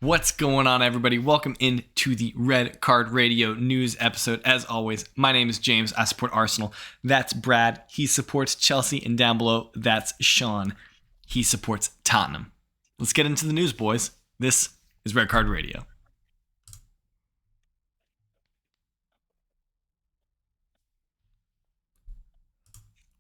What's going on, everybody? Welcome into the Red Card Radio news episode. As always, my name is James. I support Arsenal. That's Brad. He supports Chelsea. And down below, that's Sean. He supports Tottenham. Let's get into the news, boys. This is Red Card Radio.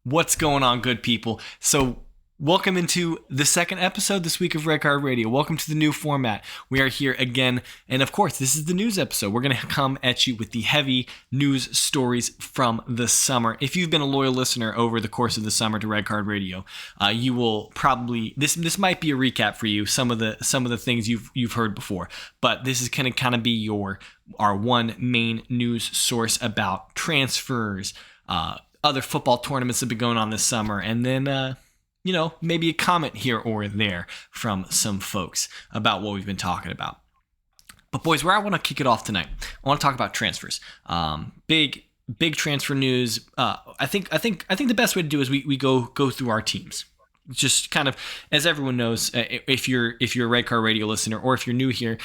What's going on, good people? So, welcome into the second episode this week of Red Card Radio. Welcome to the new format. We are here again, and of course, this is the news episode. We're going to come at you with the heavy news stories from the summer. If you've been a loyal listener over the course of the summer to Red Card Radio, you will probably this might be a recap for you. Some of the things you've heard before, but this is going to kind of be our one main news source about transfers, other football tournaments that have been going on this summer, and then maybe a comment here or there from some folks about what we've been talking about. But boys, where I want to kick it off tonight, I want to talk about transfers. Big transfer news. I think the best way to do is we go through our teams. Just kind of, as everyone knows, if you're a Red Car Radio listener or if you're new here,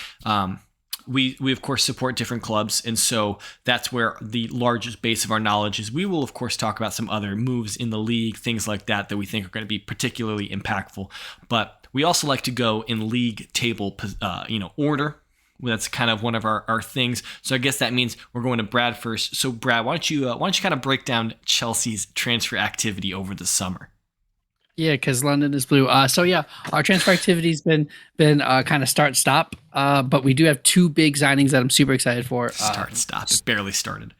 we of course support different clubs, and so that's where the largest base of our knowledge is. We will of course talk about some other moves in the league, things like that we think are going to be particularly impactful. But we also like to go in league table, order. That's kind of one of our things. So I guess that means we're going to Brad first. So Brad, why don't you kind of break down Chelsea's transfer activity over the summer? Yeah, because London is blue. Our transfer activity's been kind of start-stop, but we do have two big signings that I'm super excited for. Start-stop. It barely started.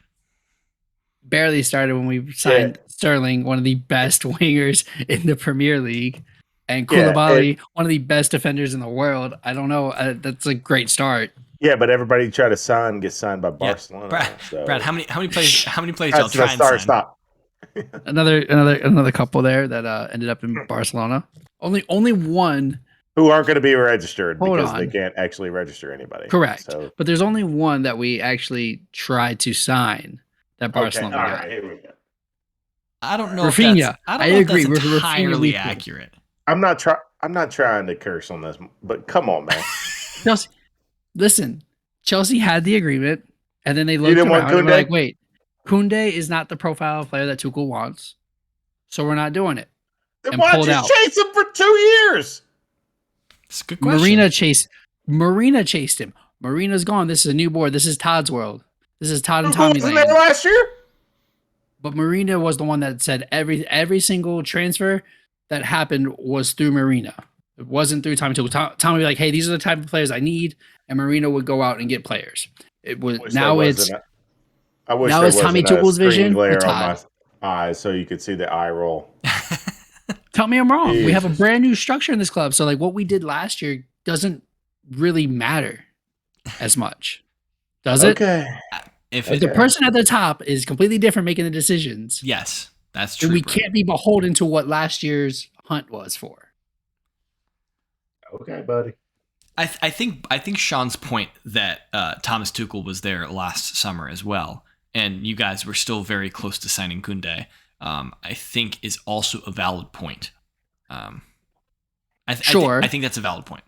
Barely started when we signed Sterling, one of the best wingers in the Premier League, and Koulibaly, one of the best defenders in the world. I don't know. That's a great start. Yeah, but everybody try to get signed by Barcelona. Brad, how many players y'all try and sign? Stop. another couple there that ended up in Barcelona. Only one who aren't going to be registered because they can't actually register anybody. Correct. But there's only one that we actually tried to sign that Barcelona got. All right, here we go. I don't know. Rafinha. I agree. That's entirely accurate. I'm not trying to curse on this, but come on, man. Chelsea, listen. Chelsea had the agreement, and then they looked around and were like, "Wait, Koundé is not the profile of player that Tuchel wants, so we're not doing it." Then why did you chase him for 2 years? It's a good question. Marina chased him. Marina's gone. This is a new board. This is Todd's world. This is Todd and Tommy Lane. There last year? But Marina was the one that said every single transfer that happened was through Marina. It wasn't through Tommy Tuchel. Tommy would be like, "Hey, these are the type of players I need," and Marina would go out and get players. I wish now it's Tommy Tuchel's vision. Glare on my eyes so you could see the eye roll. Tell me I'm wrong. Jesus. We have a brand new structure in this club, so like what we did last year doesn't really matter as much, does it? Okay. If the person at the top is completely different making the decisions, yes, that's true. We can't be beholden to what last year's hunt was for. Okay, buddy. I think Sean's point that Thomas Tuchel was there last summer as well, and you guys were still very close to signing Koundé, I think is also a valid point. I think that's a valid point.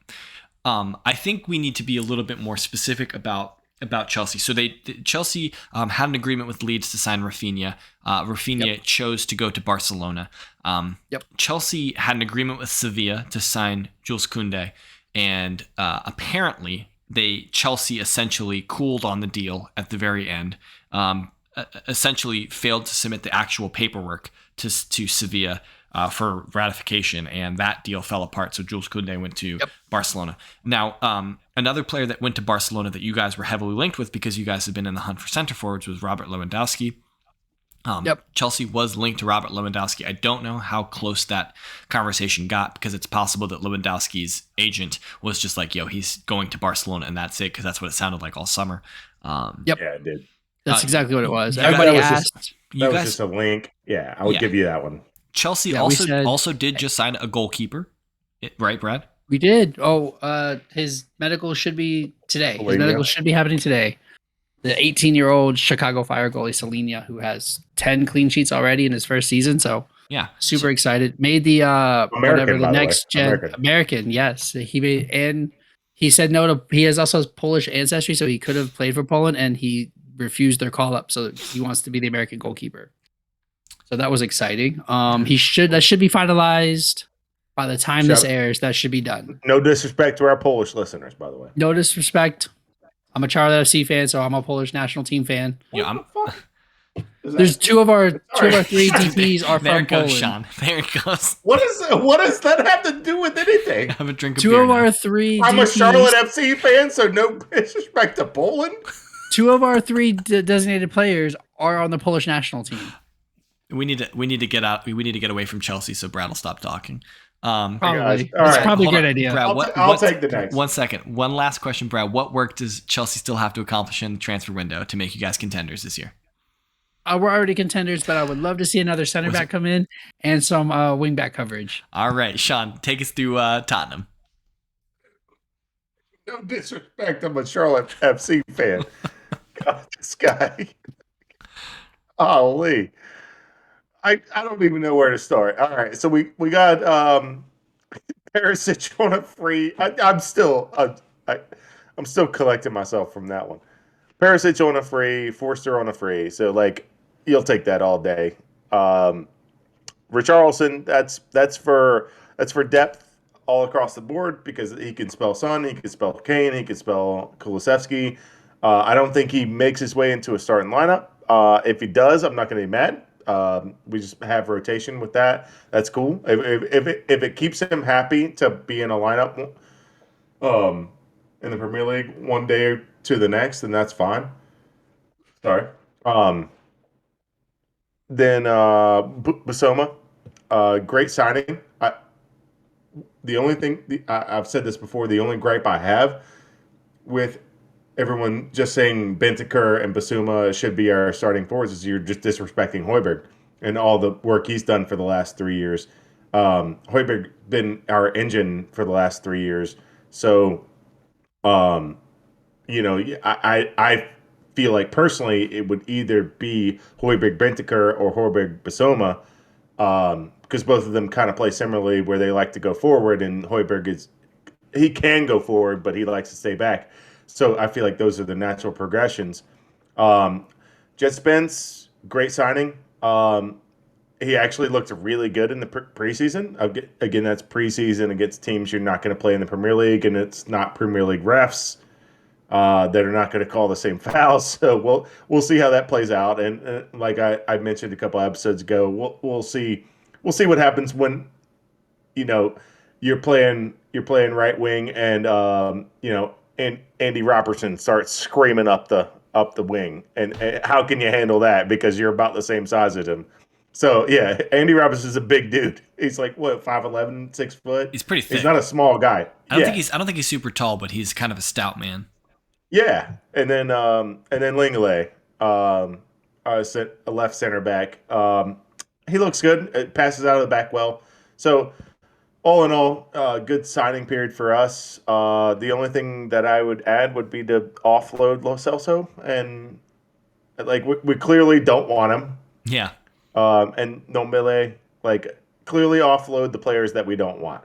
I think we need to be a little bit more specific about Chelsea. So Chelsea had an agreement with Leeds to sign Rafinha. Rafinha chose to go to Barcelona. Chelsea had an agreement with Sevilla to sign Jules Koundé. And apparently, Chelsea essentially cooled on the deal at the very end. Essentially failed to submit the actual paperwork to Sevilla for ratification, and that deal fell apart. So Jules Koundé went to Barcelona. Now, another player that went to Barcelona that you guys were heavily linked with because you guys have been in the hunt for center forwards was Robert Lewandowski. Chelsea was linked to Robert Lewandowski. I don't know how close that conversation got because it's possible that Lewandowski's agent was just like, "Yo, he's going to Barcelona," and that's it, because that's what it sounded like all summer. Yeah, it did. That's exactly what it was. Everybody asked. That was just a link. Yeah, I would give you that one. Chelsea also did just sign a goalkeeper, right, Brad? We did. His medical should be today. His medical should be happening today. The 18-year-old Chicago Fire goalie Selenia, who has 10 clean sheets already in his first season. So yeah, super excited. Made the American, next gen American. Yes, he made, and He said no to. He has also Polish ancestry, so he could have played for Poland, and he refused their call up. So he wants to be the American goalkeeper. So that was exciting. That should be finalized by the time this airs. That should be done. No disrespect to our Polish listeners, by the way. No disrespect. I'm a Charlotte FC fan, so I'm a Polish national team fan. Yeah, There's two of our three DPs are there from it goes, Poland. Sean. There it goes. What does that have to do with anything? Have a drink of Two beer of now. our three I'm DPs, a Charlotte FC fan, so no disrespect to Poland. Two of our three designated players are on the Polish national team. We need to get out. We need to get away from Chelsea, so Brad will stop talking. Probably. All It's right. probably a Hold good on. idea. Brad, I'll take the next. 1 second. One last question, Brad. What work does Chelsea still have to accomplish in the transfer window to make you guys contenders this year? We're already contenders, but I would love to see another center back come in and some wing back coverage. All right, Sean, take us through Tottenham. No disrespect, I'm a Charlotte FC fan. God, this guy. Holy. I don't even know where to start. All right, so we got Perisic on a free. I'm still collecting myself from that one. Perisic on a free, Forster on a free. So like, you'll take that all day. Richarlison, that's for depth all across the board because he can spell Son, he can spell Kane, he can spell Kulusevski. I don't think he makes his way into a starting lineup. If he does, I'm not going to be mad. We just have rotation with that. That's cool. If it keeps him happy to be in a lineup in the Premier League one day to the next, then that's fine. Sorry. Then Basoma, great signing. The only thing I've said this before. The only gripe I have with everyone just saying Bentancur and Basuma should be our starting forwards is you're just disrespecting Højbjerg and all the work he's done for the last 3 years. Højbjerg been our engine for the last 3 years. So, I feel like personally it would either be Højbjerg Bentancur or Højbjerg Basoma, because both of them kind of play similarly where they like to go forward, and Højbjerg he can go forward, but he likes to stay back. So I feel like those are the natural progressions. Jet Spence, great signing. He actually looked really good in the preseason. Again, that's preseason against teams you're not going to play in the Premier League, and it's not Premier League refs that are not going to call the same fouls. So we'll see how that plays out. And like I mentioned a couple episodes ago, we'll see what happens when you're playing right wing and and Andy Robertson starts screaming up the wing, and how can you handle that because you're about the same size as him? So yeah, Andy Robertson's a big dude. He's like what 5'11", 6 foot. He's pretty thick. He's not a small guy. I don't think he's super tall, but he's kind of a stout man. Yeah, and then Lenglet, a left center back. He looks good. It passes out of the back well. So all in all, good signing period for us. The only thing that I would add would be to offload Lo Celso, and like we clearly don't want him. Yeah. And Nombele, like clearly offload the players that we don't want.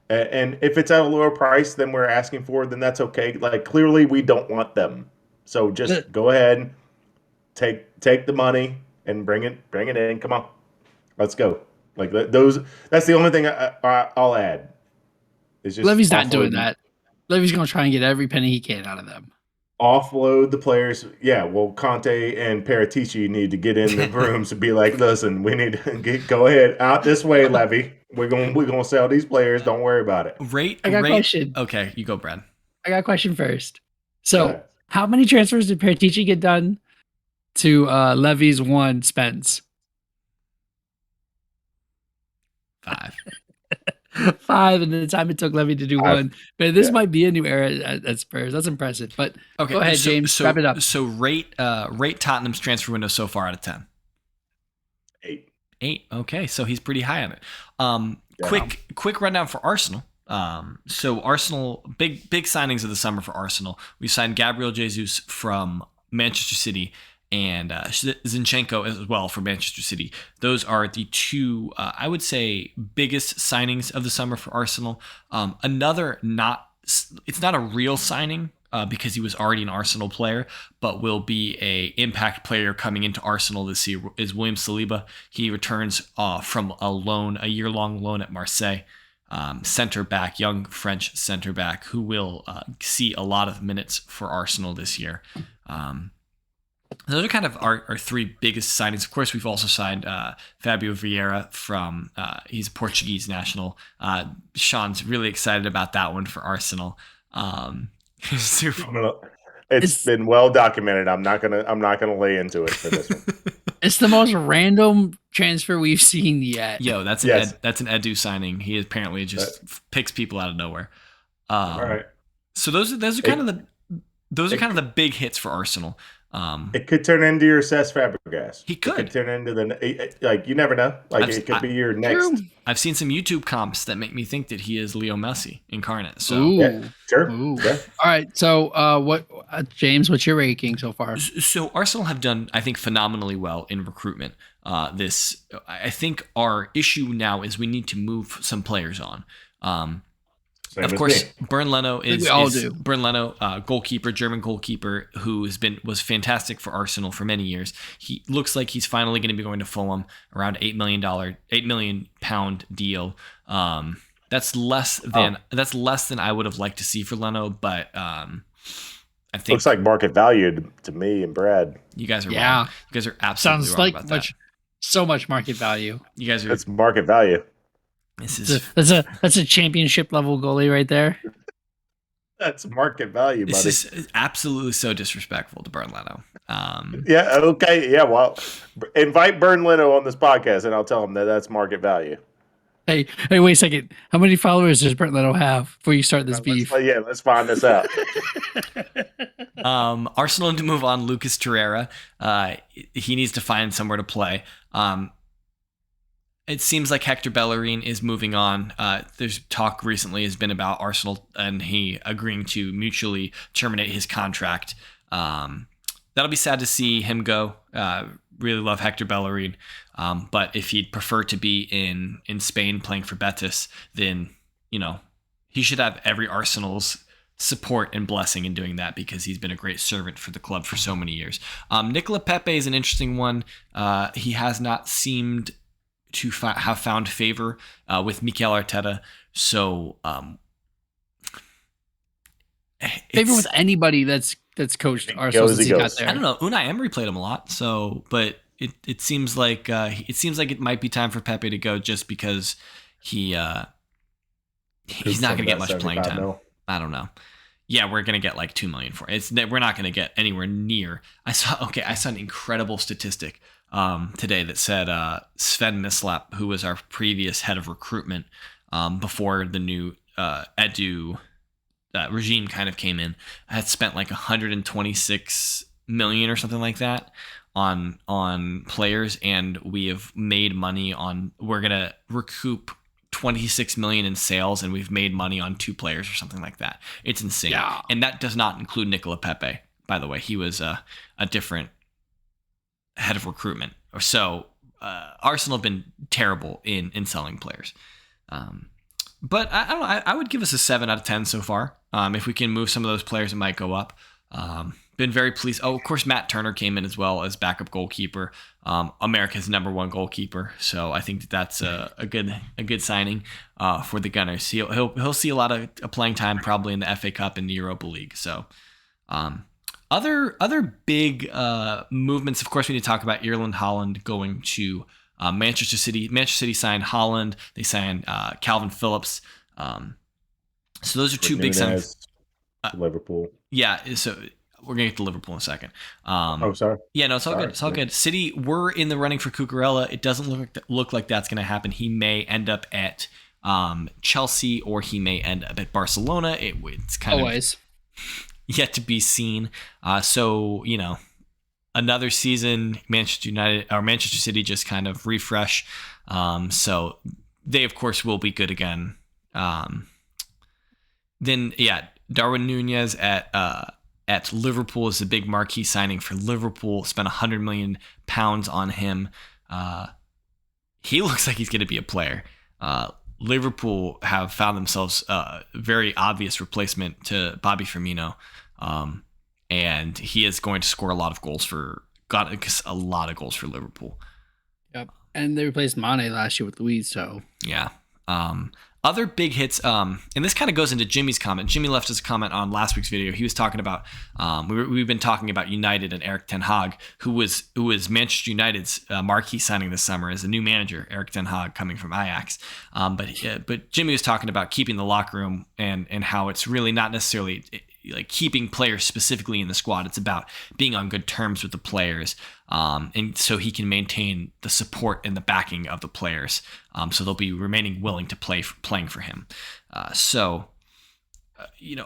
And if it's at a lower price than we're asking for, then that's okay. Like clearly we don't want them. So just go ahead, take the money and bring it in. Come on, let's go. Like that's the only thing I'll add. Is just Levy's not doing that. Levy's going to try and get every penny he can out of them. Offload the players. Yeah, well, Conte and Paratici need to get in the rooms and be like, listen, we need to go ahead out this way, Levy. We're gonna sell these players. Don't worry about it. I got a question. Okay, you go, Brad. I got a question first. So, how many transfers did Paratici get done to Levy's one Spence? 5. 5, and the time it took Levy to do 1. But this might be a new era at Spurs. That's impressive. But okay, go ahead, James. Wrap it up. So rate Tottenham's transfer window so far out of 10. 8. Okay, so he's pretty high on it. Quick rundown for Arsenal. So Arsenal, big signings of the summer for Arsenal. We signed Gabriel Jesus from Manchester City and Zinchenko as well from Manchester City. Those are the two, I would say, biggest signings of the summer for Arsenal. Another not it's not a real signing because he was already an Arsenal player, but will be a impact player coming into Arsenal this year is William Saliba. He returns from a year-long loan at Marseille. Center back, young French center back who will see a lot of minutes for Arsenal this year. Those are kind of our three biggest signings. Of course, we've also signed Fabio Vieira from, he's a Portuguese national. Sean's really excited about that one for Arsenal. It's been well documented. I'm not gonna lay into it for this one. It's the most random transfer we've seen yet. Yo, that's an Edu signing. He apparently just picks people out of nowhere. All right. So those are kind of the big hits for Arsenal. It could turn into your Cesc Fabregas. He could. It could turn into you never know. It could be your next. True. I've seen some YouTube comps that make me think that he is Leo Messi incarnate. So Ooh. Sure. Ooh. Yeah. All right. So, James, what's your ranking so far? So Arsenal have done, I think, phenomenally well in recruitment. I think our issue now is we need to move some players on. Of course, Bernd Leno Bernd Leno, goalkeeper, German goalkeeper, who was fantastic for Arsenal for many years. He looks like he's finally going to be going to Fulham, around £8 million deal. That's less than I would have liked to see for Leno, but I think looks like market value to me and Brad. You guys are wrong. You guys are absolutely Sounds wrong like about that. So much market value. You guys are. That's market value. That's a championship level goalie right there. That's market value, buddy. This is absolutely so disrespectful to Bernd Leno. Yeah. Okay. Yeah. Well, invite Bernd Leno on this podcast, and I'll tell him that's market value. Hey, wait a second. How many followers does Bernd Leno have before you start this beef? Let's find this out. Arsenal to move on Lucas Torreira. He needs to find somewhere to play. It seems like Hector Bellerin is moving on. There's talk recently has been about Arsenal and he agreeing to mutually terminate his contract. That'll be sad to see him go. Really love Hector Bellerin. But if he'd prefer to be in Spain playing for Betis, then, he should have every Arsenal's support and blessing in doing that because he's been a great servant for the club for so many years. Nicola Pepe is an interesting one. He has not seemed to have found favor with Mikel Arteta. So favor with anybody that's coached Arsenal since he got there. I don't know. Unai Emery played him a lot. So, but it seems like it might be time for Pepe to go just because he's not going to get much playing time. No. I don't know. Yeah, we're going to get like $2 million for it. We're not going to get anywhere near. I saw an incredible statistic today that said Sven Mislap, who was our previous head of recruitment before the new Edu regime kind of came in, had spent like 126 million or something like that on players, and we have made money on. We're gonna recoup 26 million in sales, and we've made money on 2 players or something like that. It's insane, and that does not include Nicola Pepe. By the way, he was a different head of recruitment. So Arsenal have been terrible in selling players. But I don't know. I would give us a 7 out of 10 so far. If we can move some of those players, it might go up. Been very pleased. Oh, of course, Matt Turner came in as well as backup goalkeeper. America's #1 goalkeeper. So I think that's a good signing for the Gunners. He'll see a lot of playing time probably in the FA Cup and the Europa League. So other big movements. Of course, we need to talk about Erling Haaland going to Manchester City. Manchester City signed Haaland. They signed Calvin Phillips. So those are 2 big signings. Liverpool. Yeah, so we're gonna get to Liverpool in a second. Sorry. Yeah, no, it's all good. It's all good. City were in the running for Cucurella. It doesn't look like that's gonna happen. He may end up at Chelsea or he may end up at Barcelona. It's kind of yet to be seen. So another season, Manchester City just kind of refresh. So they of course will be good again. Then Darwin Nunez at Liverpool is a big marquee signing for Liverpool. Spent £100 million on him. He looks like he's going to be a player. Liverpool have found themselves a very obvious replacement to Bobby Firmino, and he is going to score a lot of goals for Liverpool. Yep. And they replaced Mane last year with Luis, so Yeah. Other big hits, and this kind of goes into Jimmy's comment. Jimmy left us a comment on last week's video. He was talking about we've been talking about United and Erik ten Hag, who was Manchester United's marquee signing this summer as a new manager. Erik ten Hag coming from Ajax, but Jimmy was talking about keeping the locker room and how it's really not necessarily like keeping players specifically in the squad. It's about being on good terms with the players, and so he can maintain the support and the backing of the players, so they'll be remaining willing to playing for him. Speaking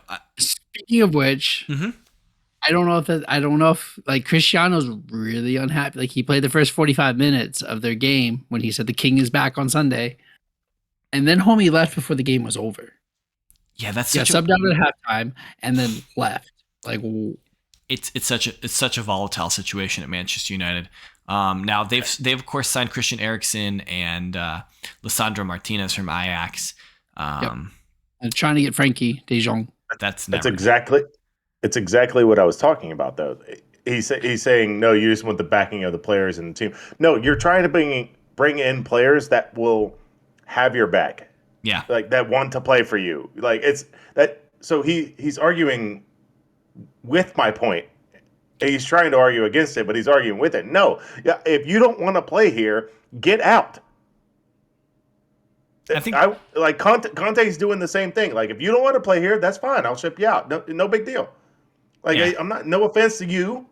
of which, I don't know if like Cristiano's really unhappy. Like he played the first 45 minutes of their game when he said the king is back on Sunday, and then homie left before the game was over. Yeah, that's subbed out at halftime and then left. Like it's such a volatile situation at Manchester United. Now they've of course signed Christian Eriksen and Lisandro Martinez from Ajax. And trying to get Frankie De Jong. It's exactly what I was talking about though. He's saying no, you just want the backing of the players and the team. No, you're trying to bring in players that will have your back. Yeah, like that want to play for you. Like it's that. So he's arguing with my point. He's trying to argue against it, but he's arguing with it. No, yeah. If you don't want to play here, get out. I think Conte's doing the same thing. Like if you don't want to play here, that's fine. I'll ship you out. No big deal. Like I'm not. No offense to you,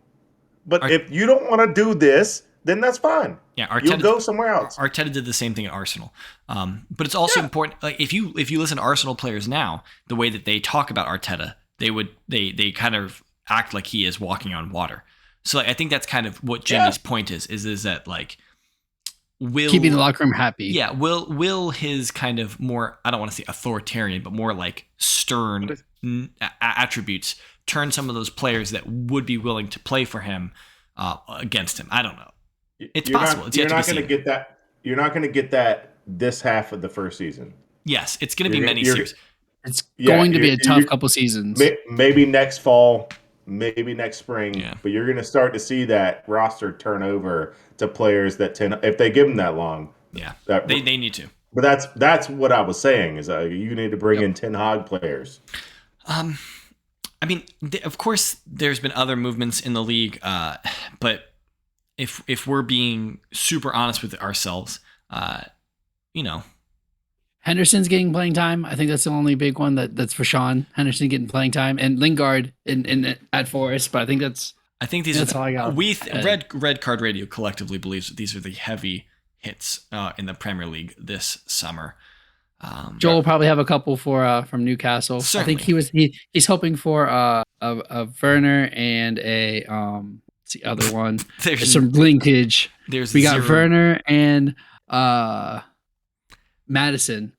but if you don't want to do this, then that's fine. Yeah, you'll go somewhere else. Arteta did the same thing at Arsenal, but it's also important. Like if you listen to Arsenal players now, the way that they talk about Arteta, they kind of act like he is walking on water. So I think that's kind of what Jimmy's point is that like keeping the locker room happy. Yeah, will his kind of more, I don't want to say authoritarian, but more like stern attributes turn some of those players that would be willing to play for him against him? I don't know. It's possible. You're not going to get that. You're not going to get that this half of the first season. Yes, it's going to be many series. It's going to be a tough couple seasons. Maybe next fall, maybe next spring. Yeah. But you're going to start to see that roster turn over to players that if they give them that long. Yeah, they need to. But that's what I was saying is you need to bring in Ten Hag players. I mean, of course, there's been other movements in the league, but. If we're being super honest with ourselves, Henderson's getting playing time. I think that's the only big one that's for Sean. Henderson getting playing time, and Lingard in at Forest. But I think that's all I got. Red Card Radio collectively believes that these are the heavy hits in the Premier League this summer. Joel will probably have a couple from Newcastle. Certainly. I think he's hoping for a Werner and a the other one. There's some linkage. We got Werner and Madison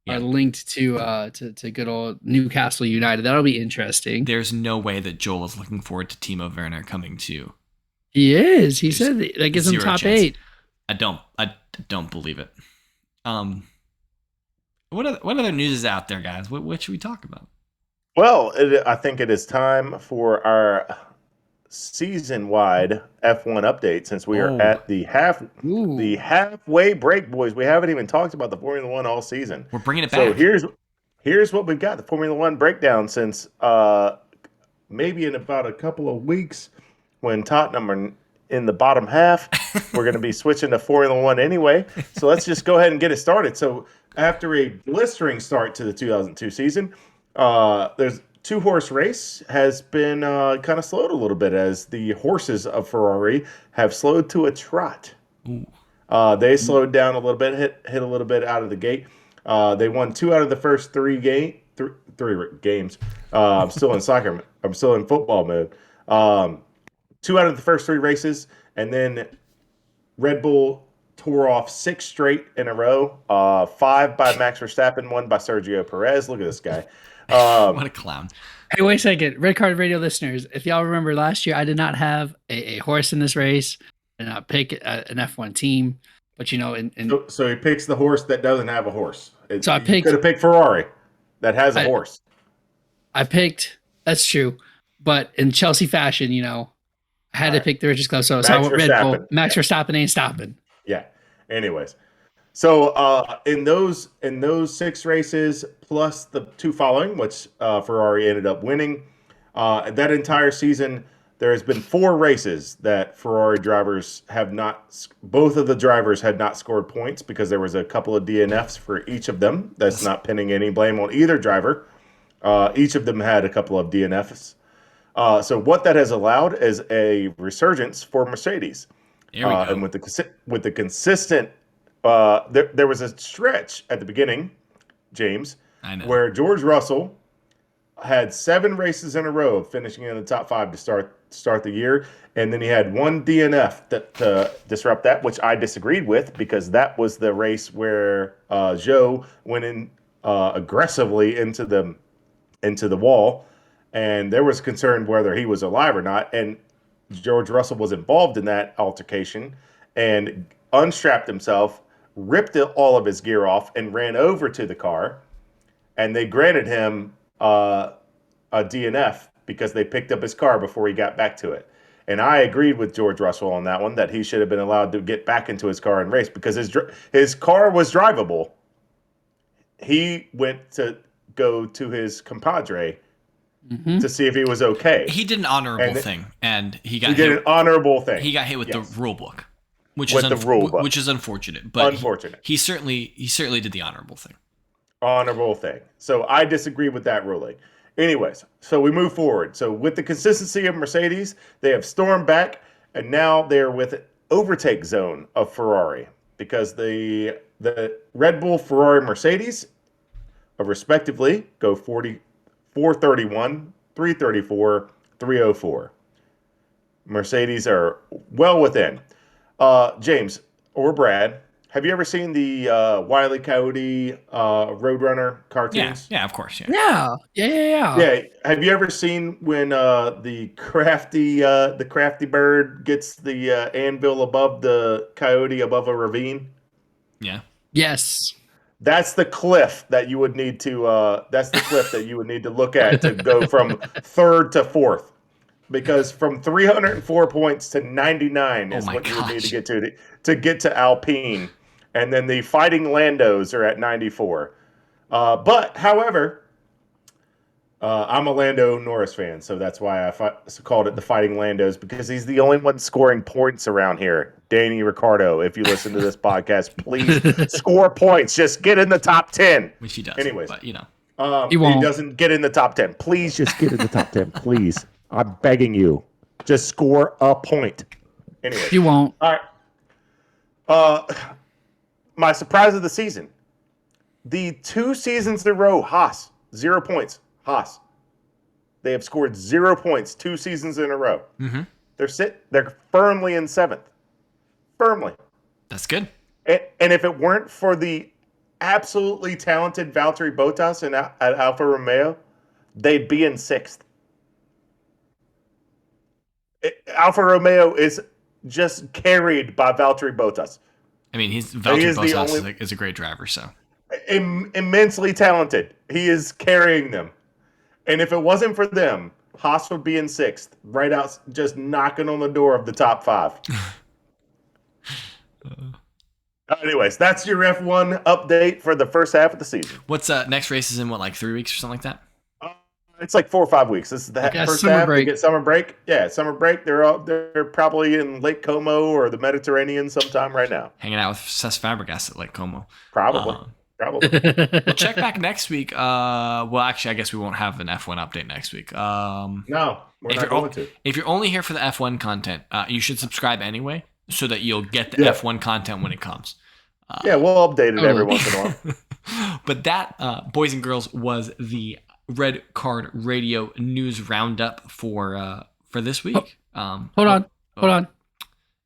are linked to good old Newcastle United. That'll be interesting. There's no way that Joel is looking forward to Timo Werner coming to. He is. He said that gets him top chance. 8. I don't believe it. What other news is out there, guys? What should we talk about? Well, I think it is time for our season-wide F1 update since we are at the halfway break, boys. We haven't even talked about the Formula One all season. We're bringing it back. So here's what we've got: the Formula One breakdown since maybe in about a couple of weeks when Tottenham are in the bottom half. We're going to be switching to Formula One anyway. So let's just go ahead and get it started. So after a blistering start to the 2002 season, there's two-horse race has been kind of slowed a little bit as the horses of Ferrari have slowed to a trot. They slowed down a little bit, hit a little bit out of the gate. They won 2 out of the first 3 games. I'm still in soccer. I'm still in football mode. 2 out of the first 3 races, and then Red Bull tore off 6 straight in a row. 5 by Max Verstappen, 1 by Sergio Perez. Look at this guy. What a clown. Hey, wait a second. Red Card Radio listeners, if y'all remember last year, I did not have a horse in this race. I did not pick an F1 team. But, So he picks the horse that doesn't have a horse. So I You could picked. have picked Ferrari that has a I, horse. I picked. That's true, but in Chelsea fashion, I had All to right. pick the richest club. So I Max went Red Bull. Verstappen. Max Verstappen ain't stopping. Yeah. Anyways, so in those 6 races plus the 2 following, which Ferrari ended up winning, that entire season there has been 4 races that Ferrari drivers have not. Both of the drivers had not scored points because there was a couple of DNFs for each of them. That's not pinning any blame on either driver. Each of them had a couple of DNFs. So what that has allowed is a resurgence for Mercedes. There we go. And with the consistent, there was a stretch at the beginning, James, I know. where George Russell had 7 races in a row of finishing in the top 5 to start the year, and then he had 1 DNF to disrupt that, which I disagreed with because that was the race where Zhou went in aggressively into the wall, and there was concern whether he was alive or not, and George Russell was involved in that altercation and unstrapped himself, ripped all of his gear off, and ran over to the car. And they granted him a DNF because they picked up his car before he got back to it. And I agreed with George Russell on that one that he should have been allowed to get back into his car and race because his car was drivable. He went to go to his compadre to see if he was okay. He did an honorable thing, and he got He did hit. an honorable thing. He got hit with Yes. the rule book, which With is the rule book. which is unfortunate. But Unfortunate. he certainly did the honorable thing. Honorable thing. So I disagree with that ruling. Anyways, so we move forward. So with the consistency of Mercedes, they have stormed back, and now they're with overtake zone of Ferrari because the Red Bull, Ferrari, Mercedes, respectively, go 431, 334, 304. Mercedes are well within. James or Brad, have you ever seen the Wile E. Coyote Roadrunner cartoons? Yeah, of course, yeah. Yeah. Have you ever seen when the crafty bird gets the anvil above the coyote above a ravine? Yeah. Yes. That's the cliff that you would need to. That's the cliff that you would need to look at to go from 3rd to 4th, because from 304 points to 99 is what you would need to get to Alpine, and then the Fighting Landos are at 94. But however, I'm a Lando Norris fan, so that's why I called it the Fighting Landos, because he's the only one scoring points around here. Danny Ricciardo, if you listen to this podcast, please score points. Just get in the top 10. Which he does. Anyways. But, He He won't. doesn't get in the top 10. Please just get in the top 10, please. I'm begging you. Just score a point. Anyway. You won't. All right. My surprise of the season. The 2 seasons in a row, Haas, 0 points. Haas. They have scored 0 points 2 seasons in a row. Mm-hmm. They're firmly in 7th. Firmly. That's good. And if it weren't for the absolutely talented Valtteri Bottas at Alfa Romeo, they'd be in 6th. Alfa Romeo is just carried by Valtteri Bottas. I mean, Valtteri Bottas only, is a great driver, so. Immensely talented. He is carrying them. And if it wasn't for them, Haas would be in 6th, right out, just knocking on the door of the top 5. Anyways, that's your F1 update for the first half of the season. What's next race is in, like 3 weeks or something like that? It's like 4 or 5 weeks. This is the first half. They get summer break. Yeah, summer break. They're probably in Lake Como or the Mediterranean sometime right now. Hanging out with Cesc Fabregas at Lake Como. Probably. We'll check back next week. Well, actually, I guess we won't have an F1 update next week. No, we're not going to. If you're only here for the F1 content, you should subscribe anyway so that you'll get the F1 content when it comes. We'll update it every once in a while. But that, boys and girls, was the Red Card Radio News Roundup for this week. Hold on.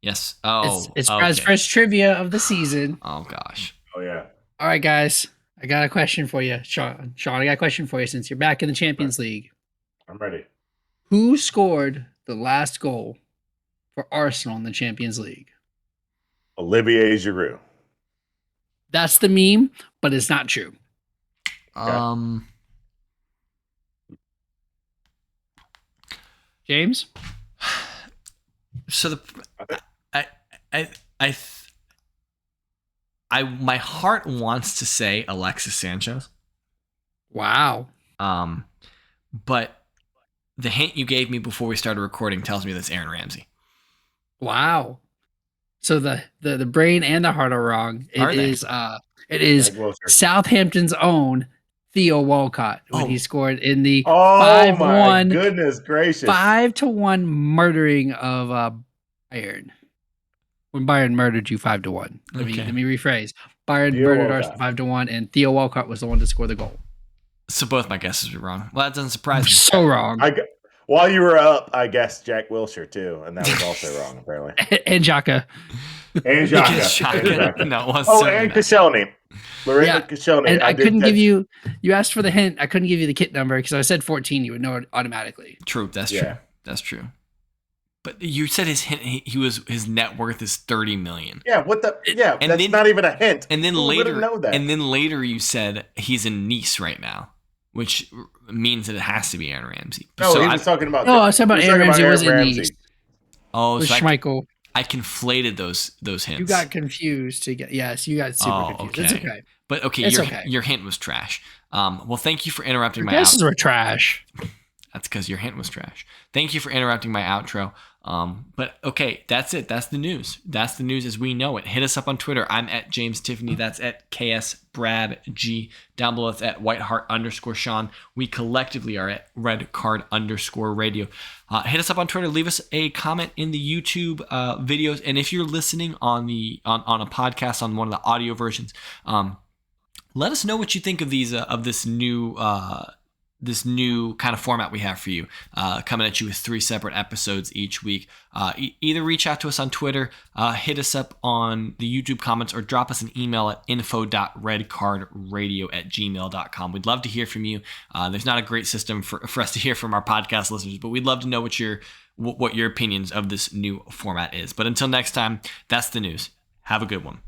Yes. It's Brad's first trivia of the season. Oh gosh. Oh yeah. All right, guys. I got a question for you, Sean. Sean, I got a question for you since you're back in the Champions League. I'm ready. Who scored the last goal for Arsenal in the Champions League? Olivier Giroud. That's the meme, but it's not true. James? So my heart wants to say Alexis Sanchez. Wow. But the hint you gave me before we started recording tells me that's Aaron Ramsey. Wow. So the brain and the heart are wrong. It is Southampton's own Theo Walcott when he scored in the 5-1. Goodness gracious. 5-1 murdering of Bayern. When Bayern murdered you 5-1. Let me rephrase. Bayern murdered Arsenal 5-1, and Theo Walcott was the one to score the goal. So both my guesses were wrong. Well, that doesn't surprise me. So wrong. While you were up, I guessed Jack Wilshere too, and that was also wrong apparently. And Xhaka. And Xhaka. No, it was and Koscielny. Lorenzo Koscielny. And I couldn't give you. You asked for the hint. I couldn't give you the kit number because I said 14. You would know it automatically. True. That's true. That's true. But you said his hint. His net worth is $30 million. Yeah. What the? Yeah. And that's not even a hint. And then later, know that? And then later, you said he's in Nice right now, which means that it has to be Aaron Ramsey. No, so he was talking about. No, I was talking about Aaron Ramsey. Was in Nice. Oh, so Schmeichel. I conflated those hints. You got confused. Yes, you got super confused. Okay. It's okay. But okay, your hint was trash. Well, thank you for interrupting my outro. Guesses were trash. That's because your hint was trash. Thank you for interrupting my outro. But okay, that's it. That's the news. That's the news as we know it. Hit us up on Twitter. I'm at James Tiffany. That's at KSBradG. Down below, it's at Whiteheart_Sean. We collectively are at RedCard_Radio. Hit us up on Twitter. Leave us a comment in the YouTube videos. And if you're listening on a podcast on one of the audio versions, let us know what you think of this new kind of format we have for you, coming at you with 3 separate episodes each week. Either reach out to us on Twitter, hit us up on the YouTube comments, or drop us an email at info.redcardradio@gmail.com. We'd love to hear from you. There's not a great system for us to hear from our podcast listeners, but we'd love to know what your opinions of this new format is. But until next time, that's the news. Have a good one.